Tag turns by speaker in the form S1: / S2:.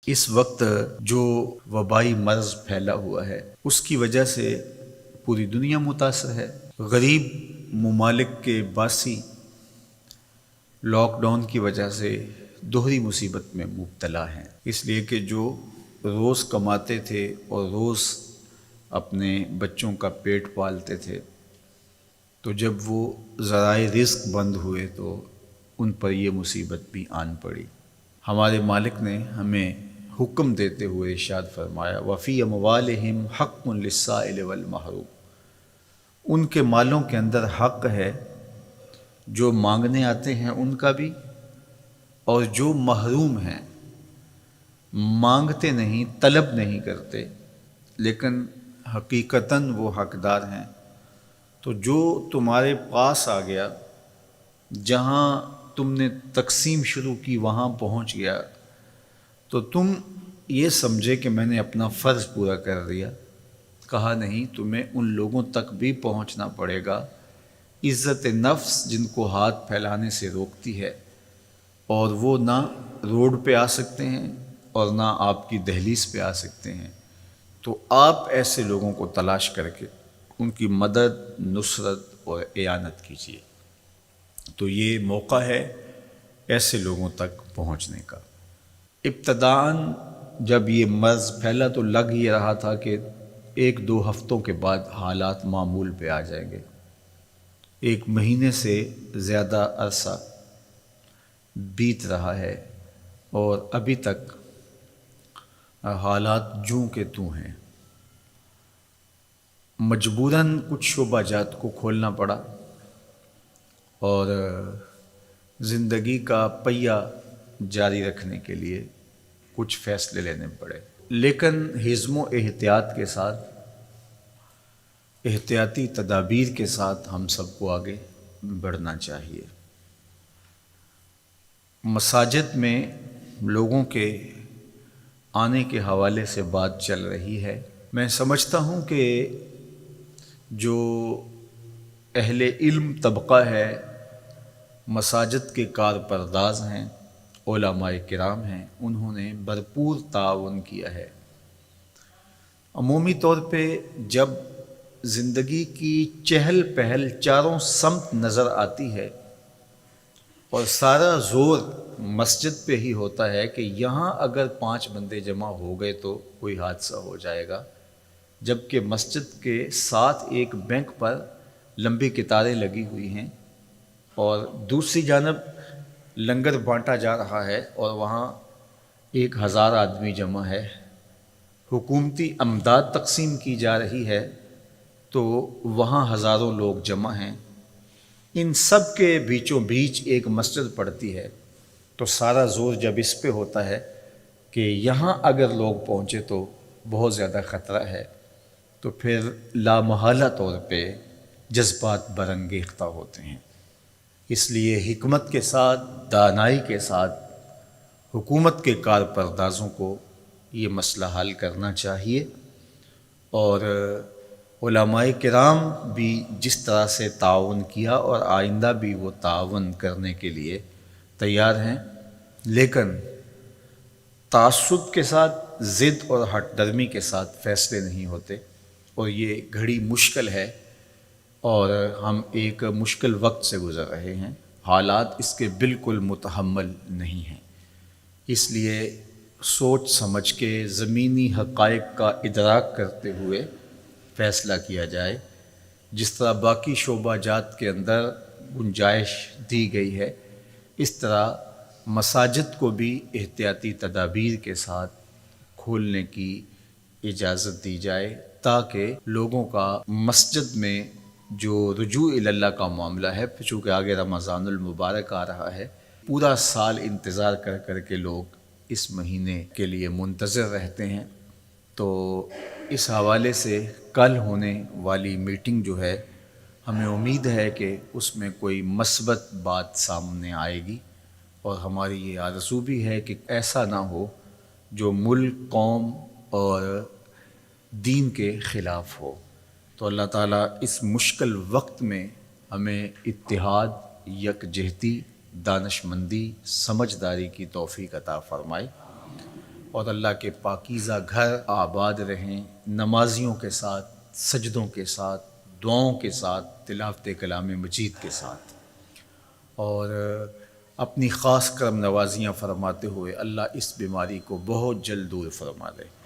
S1: اس وقت جو وبائی مرض پھیلا ہوا ہے اس کی وجہ سے پوری دنیا متاثر ہے۔ غریب ممالک کے باسی لاک ڈاؤن کی وجہ سے دوہری مصیبت میں مبتلا ہیں، اس لیے کہ جو روز کماتے تھے اور روز اپنے بچوں کا پیٹ پالتے تھے، تو جب وہ ذرائع رزق بند ہوئے تو ان پر یہ مصیبت بھی آن پڑی۔ ہمارے مالک نے ہمیں حکم دیتے ہوئے ارشاد فرمایا وَفِي أَمْوَالِهِمْ حَقٌّ لِلسَّائِلِ وَالْمَحْرُومِ، ان کے مالوں کے اندر حق ہے، جو مانگنے آتے ہیں ان کا بھی، اور جو محروم ہیں، مانگتے نہیں، طلب نہیں کرتے لیکن حقیقتاً وہ حقدار ہیں، تو جو تمہارے پاس آ گیا، جہاں تم نے تقسیم شروع کی وہاں پہنچ گیا، تو تم یہ سمجھے کہ میں نے اپنا فرض پورا کر دیا۔ کہا نہیں، تمہیں ان لوگوں تک بھی پہنچنا پڑے گا، عزت نفس جن کو ہاتھ پھیلانے سے روکتی ہے، اور وہ نہ روڈ پہ آ سکتے ہیں اور نہ آپ کی دہلیز پہ آ سکتے ہیں، تو آپ ایسے لوگوں کو تلاش کر کے ان کی مدد، نصرت اور اعانت کیجیے۔ تو یہ موقع ہے ایسے لوگوں تک پہنچنے کا۔ ابتداً جب یہ مرض پھیلا تو لگ یہ رہا تھا کہ 1-2 ہفتوں کے بعد حالات معمول پہ آ جائیں گے۔ 1 مہینے سے زیادہ عرصہ بیت رہا ہے اور ابھی تک حالات جوں کے توں ہیں۔ مجبوراً کچھ شعبہ جات کو کھولنا پڑا اور زندگی کا پہیہ جاری رکھنے کے لیے کچھ فیصلے لینے پڑے، لیکن حزم و احتیاط کے ساتھ، احتیاطی تدابیر کے ساتھ ہم سب کو آگے بڑھنا چاہیے۔ مساجد میں لوگوں کے آنے کے حوالے سے بات چل رہی ہے۔ میں سمجھتا ہوں کہ جو اہل علم طبقہ ہے، مساجد کے کارپرداز ہیں، علماء کرام ہیں، انہوں نے بھرپور تعاون کیا ہے۔ عمومی طور پہ جب زندگی کی چہل پہل چاروں سمت نظر آتی ہے اور سارا زور مسجد پہ ہی ہوتا ہے کہ یہاں اگر 5 بندے جمع ہو گئے تو کوئی حادثہ ہو جائے گا، جبکہ مسجد کے ساتھ ایک بینک پر لمبی قطاریں لگی ہوئی ہیں اور دوسری جانب لنگر بانٹا جا رہا ہے اور وہاں 1000 آدمی جمع ہے، حکومتی امداد تقسیم کی جا رہی ہے تو وہاں ہزاروں لوگ جمع ہیں، ان سب کے بیچوں بیچ ایک مسجد پڑتی ہے، تو سارا زور جب اس پہ ہوتا ہے کہ یہاں اگر لوگ پہنچے تو بہت زیادہ خطرہ ہے، تو پھر لامحالہ طور پہ جذبات برانگیختہ ہوتے ہیں۔ اس لیے حکمت کے ساتھ، دانائی کے ساتھ حکومت کے کارپردازوں کو یہ مسئلہ حل کرنا چاہیے، اور علماء کرام بھی جس طرح سے تعاون کیا اور آئندہ بھی وہ تعاون کرنے کے لیے تیار ہیں، لیکن تعصب کے ساتھ، ضد اور ہٹ درمی کے ساتھ فیصلے نہیں ہوتے، اور یہ گھڑی مشکل ہے اور ہم ایک مشکل وقت سے گزر رہے ہیں، حالات اس کے بالکل متحمل نہیں ہیں۔ اس لیے سوچ سمجھ کے زمینی حقائق کا ادراک کرتے ہوئے فیصلہ کیا جائے، جس طرح باقی شعبہ جات کے اندر گنجائش دی گئی ہے، اس طرح مساجد کو بھی احتیاطی تدابیر کے ساتھ کھولنے کی اجازت دی جائے، تاکہ لوگوں کا مسجد میں جو رجوع اللہ کا معاملہ ہے، چونکہ آگے رمضان المبارک آ رہا ہے، پورا سال انتظار کر کر کے لوگ اس مہینے کے لیے منتظر رہتے ہیں، تو اس حوالے سے کل ہونے والی میٹنگ جو ہے، ہمیں امید ہے کہ اس میں کوئی مثبت بات سامنے آئے گی، اور ہماری یہ آرزو بھی ہے کہ ایسا نہ ہو جو ملک، قوم اور دین کے خلاف ہو۔ تو اللہ تعالیٰ اس مشکل وقت میں ہمیں اتحاد، یکجہتی، دانشمندی، سمجھداری کی توفیق عطا فرمائے۔ اور اللہ کے پاکیزہ گھر آباد رہیں، نمازیوں کے ساتھ، سجدوں کے ساتھ، دعاؤں کے ساتھ، تلاوت کلام مجید کے ساتھ، اور اپنی خاص کرم نوازیاں فرماتے ہوئے اللہ اس بیماری کو بہت جلد دور فرما دے۔